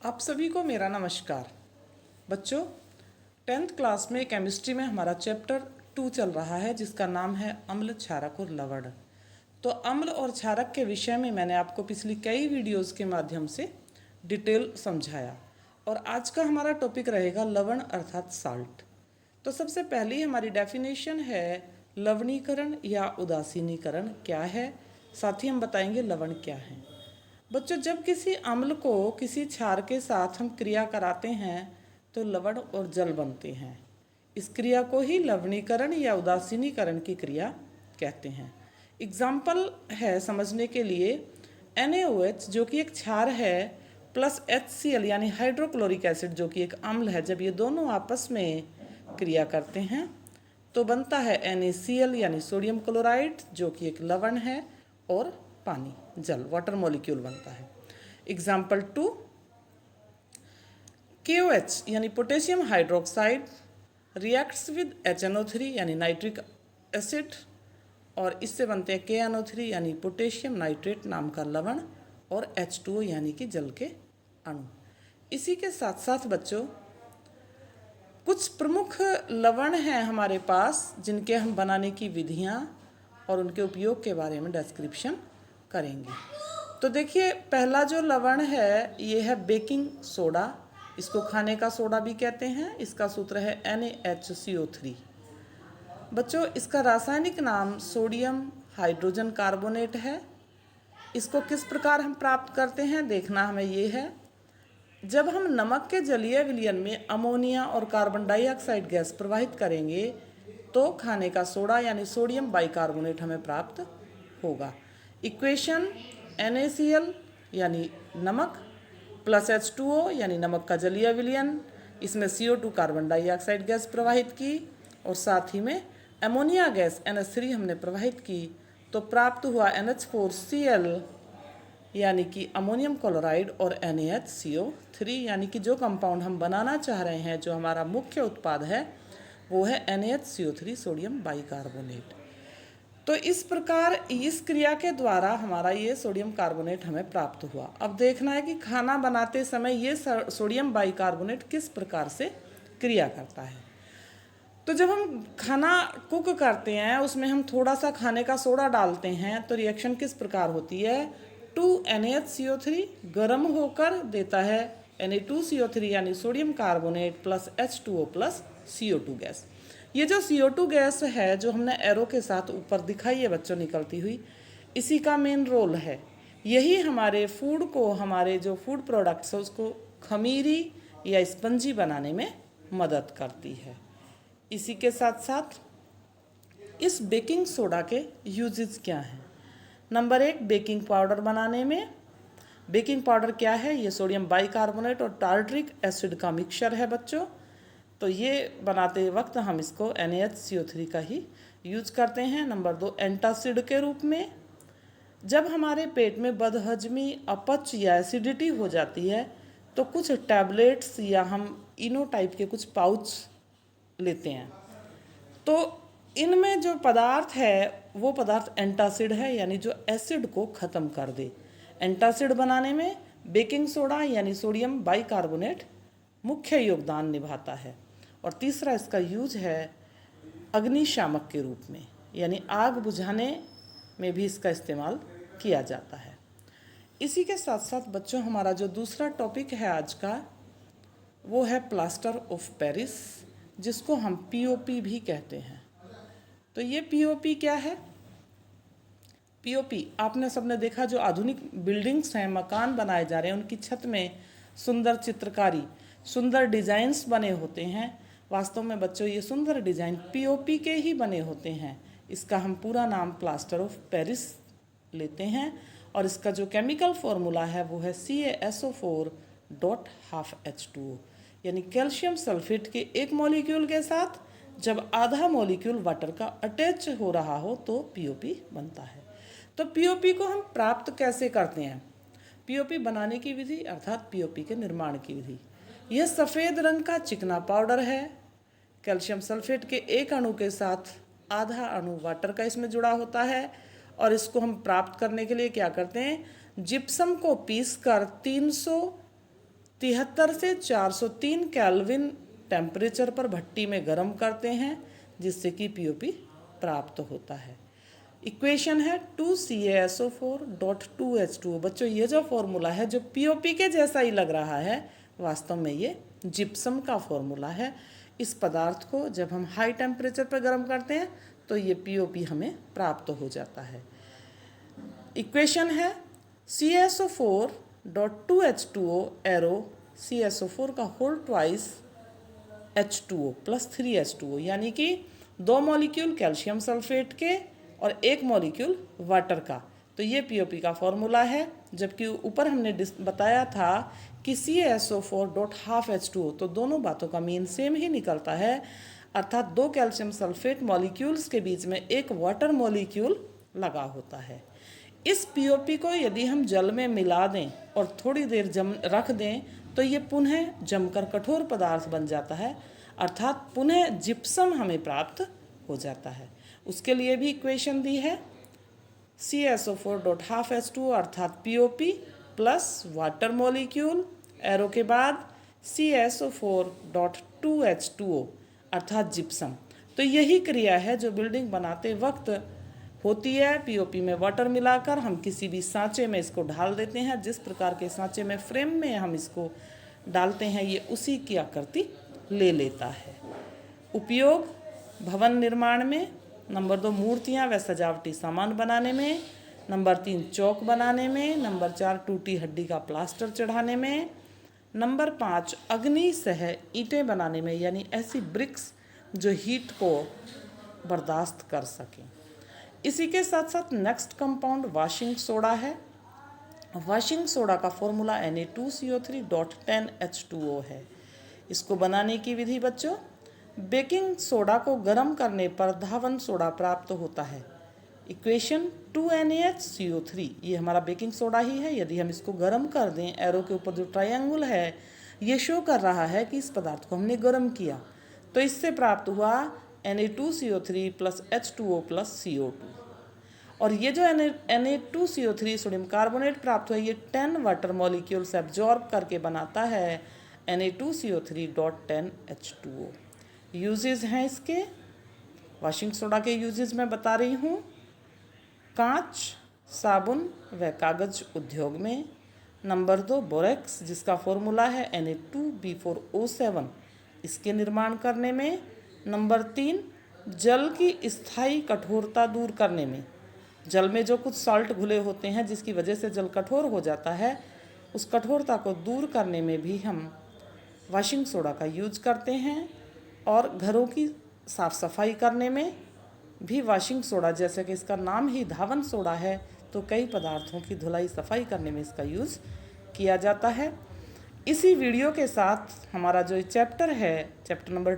आप सभी को मेरा नमस्कार। बच्चों, 10th क्लास में केमिस्ट्री में हमारा चैप्टर 2 चल रहा है जिसका नाम है अम्ल, क्षारक और लवण। तो अम्ल और क्षारक के विषय में मैंने आपको पिछली कई वीडियोस के माध्यम से डिटेल समझाया और आज का हमारा टॉपिक रहेगा लवण अर्थात साल्ट। तो सबसे पहली हमारी डेफिनेशन है लवणीकरण या उदासीनीकरण क्या है, साथ ही हम बताएंगे लवण क्या है। बच्चों, जब किसी अम्ल को किसी क्षार के साथ हम क्रिया कराते हैं तो लवण और जल बनते हैं। इस क्रिया को ही लवणीकरण या उदासीनीकरण की क्रिया कहते हैं। एग्जाम्पल है समझने के लिए NaOH जो कि एक क्षार है प्लस HCl यानी हाइड्रोक्लोरिक एसिड जो कि एक अम्ल है। जब ये दोनों आपस में क्रिया करते हैं तो बनता है NaCl यानी सोडियम क्लोराइड जो कि एक लवण है और पानी जल वाटर मॉलिक्यूल बनता है। एग्जाम्पल 2 KOH यानी potassium hydroxide reacts with HNO3 यानी नाइट्रिक एसिड और इससे बनते हैं KNO3 यानी पोटेशियम नाइट्रेट नाम का लवण और H2O यानी कि जल के अणु। इसी के साथ साथ बच्चों कुछ प्रमुख लवण हैं हमारे पास जिनके हम बनाने की विधियां और उनके उपयोग के बारे में डिस्क्रिप्शन करेंगे। तो देखिए, पहला जो लवण है ये है बेकिंग सोडा। इसको खाने का सोडा भी कहते हैं। इसका सूत्र है NaHCO3। बच्चों, इसका रासायनिक नाम सोडियम हाइड्रोजन कार्बोनेट है। इसको किस प्रकार हम प्राप्त करते हैं देखना हमें ये है, जब हम नमक के जलीय विलयन में अमोनिया और कार्बन डाइऑक्साइड गैस प्रवाहित करेंगे तो खाने का सोडा यानी सोडियम बाइकार्बोनेट हमें प्राप्त होगा। इक्वेशन NaCl यानी नमक प्लस H2O यानी नमक का जलीय विलयन, इसमें CO2 कार्बन डाइऑक्साइड गैस प्रवाहित की और साथ ही में अमोनिया गैस NH3 हमने प्रवाहित की तो प्राप्त हुआ NH4Cl यानी कि अमोनियम क्लोराइड और NaHCO3 यानी कि जो कंपाउंड हम बनाना चाह रहे हैं, जो हमारा मुख्य उत्पाद है वो है NaHCO3 सोडियम बाइकार्बोनेट। तो इस प्रकार इस क्रिया के द्वारा हमारा ये सोडियम कार्बोनेट हमें प्राप्त हुआ। अब देखना है कि खाना बनाते समय ये सोडियम बाइकार्बोनेट किस प्रकार से क्रिया करता है। तो जब हम खाना कुक करते हैं उसमें हम थोड़ा सा खाने का सोडा डालते हैं तो रिएक्शन किस प्रकार होती है, 2NaHCO3 गर्म होकर देता है Na2CO3 यानी sodium carbonate plus H2O plus CO2 gas. ये जो CO2 गैस है जो हमने एरो के साथ ऊपर दिखाई है बच्चों निकलती हुई, इसी का मेन रोल है। यही हमारे फूड को, हमारे जो फूड प्रोडक्ट्स है उसको खमीरी या स्पंजी बनाने में मदद करती है। इसी के साथ साथ इस बेकिंग सोडा के यूजेस क्या हैं। नंबर 1, बेकिंग पाउडर बनाने में। बेकिंग पाउडर क्या है, ये सोडियम बाइकार्बोनेट और टार्टरिक एसिड का मिक्सचर है बच्चों। तो ये बनाते वक्त हम इसको NaHCO3 का ही यूज करते हैं। नंबर 2, एंटासिड के रूप में। जब हमारे पेट में बदहजमी, अपच या एसिडिटी हो जाती है तो कुछ टैबलेट्स या हम इनो टाइप के कुछ पाउच लेते हैं तो इनमें जो पदार्थ है वो पदार्थ एंटासिड है यानी जो एसिड को ख़त्म कर दे। एंटासिड बनाने में बेकिंग सोडा यानी सोडियम बाइकार्बोनेट मुख्य योगदान निभाता है। और तीसरा इसका यूज है अग्निशामक के रूप में, यानी आग बुझाने में भी इसका इस्तेमाल किया जाता है। इसी के साथ साथ बच्चों हमारा जो दूसरा टॉपिक है आज का वो है प्लास्टर ऑफ पेरिस, जिसको हम POP भी कहते हैं। तो ये POP क्या है? POP आपने सबने देखा, जो आधुनिक बिल्डिंग्स हैं, मकान बनाए जा रहे हैं, उनकी छत में सुंदर चित्रकारी, सुंदर डिजाइन्स बने होते हैं। वास्तव में बच्चों ये सुंदर डिजाइन POP के ही बने होते हैं। इसका हम पूरा नाम प्लास्टर ऑफ पेरिस लेते हैं और इसका जो केमिकल फॉर्मूला है वो है CaSO4.12H2O यानी कैल्शियम सल्फेट के एक मॉलिक्यूल के साथ जब आधा मॉलिक्यूल वाटर का अटैच हो रहा हो तो POP बनता है। तो POP को हम प्राप्त कैसे करते हैं? POP बनाने की विधि अर्थात POP के निर्माण की विधि। यह सफ़ेद रंग का चिकना पाउडर है। कैल्शियम सल्फेट के एक अणु के साथ आधा अणु वाटर का इसमें जुड़ा होता है और इसको हम प्राप्त करने के लिए क्या करते हैं, जिप्सम को पीस कर 300 73 से 403 केल्विन टेम्परेचर पर भट्टी में गर्म करते हैं, जिससे कि पीओपी प्राप्त होता है। इक्वेशन है 2CaSO4.2H2O। बच्चों ये जो फॉर्मूला है जो पीओपी के जैसा ही लग रहा है, वास्तव में ये जिप्सम का फॉर्मूला है। इस पदार्थ को जब हम हाई टेम्परेचर पर गर्म करते हैं तो ये पीओपी हमें प्राप्त हो जाता है। इक्वेशन है CaSO4.2H2O एरो CaSO4 का whole twice H2O plus 3H2O, यानी कि 2 मॉलिक्यूल कैल्शियम सल्फेट के और 1 मॉलिक्यूल वाटर का। तो ये पीओपी का फॉर्मूला है। जबकि ऊपर हमने बताया था कि CaSO4.12H2O, तो दोनों बातों का मीन सेम ही निकलता है, अर्थात 2 कैल्शियम सल्फेट मॉलिक्यूल्स के बीच में 1 वाटर मॉलिक्यूल लगा होता है। इस पीओपी को यदि हम जल में मिला दें और थोड़ी देर रख दें तो ये पुनः जमकर कठोर पदार्थ बन जाता है, अर्थात पुनः जिप्सम हमें प्राप्त हो जाता है। उसके लिए भी इक्वेशन दी है CaSO4.12H2O अर्थात POP plus water molecule arrow के बाद CaSO4.2H2O अर्थात जिप्सम। तो यही क्रिया है जो बिल्डिंग बनाते वक्त होती है। पीओपी में वाटर मिलाकर हम किसी भी सांचे में इसको ढाल देते हैं। जिस प्रकार के सांचे में फ्रेम में हम इसको डालते हैं ये उसी की आकृति ले लेता है। उपयोग भवन निर्माण में, नंबर 2 मूर्तियाँ व सजावटी सामान बनाने में, नंबर 3 चौक बनाने में, नंबर 4 टूटी हड्डी का प्लास्टर चढ़ाने में, नंबर 5 अग्नि सह ईंटें बनाने में, यानी ऐसी ब्रिक्स जो हीट को बर्दाश्त कर सकें। इसी के साथ साथ नेक्स्ट कंपाउंड वाशिंग सोडा है। वाशिंग सोडा का फॉर्मूला Na2CO3.10H2O है। इसको बनाने की विधि बच्चों, बेकिंग सोडा को गर्म करने पर धावन सोडा प्राप्त होता है। इक्वेशन 2NaHCO3, ये हमारा बेकिंग सोडा ही है। यदि हम इसको गर्म कर दें, एरो के ऊपर जो ट्रायंगल है ये शो कर रहा है कि इस पदार्थ को हमने गर्म किया, तो इससे प्राप्त हुआ Na2CO3 plus H2O plus CO2। और ये जो Na2CO3 सोडियम कार्बोनेट प्राप्त हुआ, ये 10 वाटर मॉलिक्यूल्स एब्जॉर्ब करके बनाता है Na2CO3.10H2O। यूजेस हैं इसके, वाशिंग सोडा के यूजेस मैं बता रही हूँ। कांच, साबुन व कागज उद्योग में। नंबर 2 बोरेक्स, जिसका फॉर्मूला है Na2B4O7, इसके निर्माण करने में। नंबर 3 जल की स्थायी कठोरता दूर करने में। जल में जो कुछ सॉल्ट घुले होते हैं जिसकी वजह से जल कठोर हो जाता है, उस कठोरता को दूर करने में भी हम वाशिंग सोडा का यूज करते हैं। और घरों की साफ़ सफाई करने में भी वाशिंग सोडा, जैसे कि इसका नाम ही धावन सोडा है, तो कई पदार्थों की धुलाई सफाई करने में इसका यूज़ किया जाता है। इसी वीडियो के साथ हमारा जो चैप्टर है, चैप्टर नंबर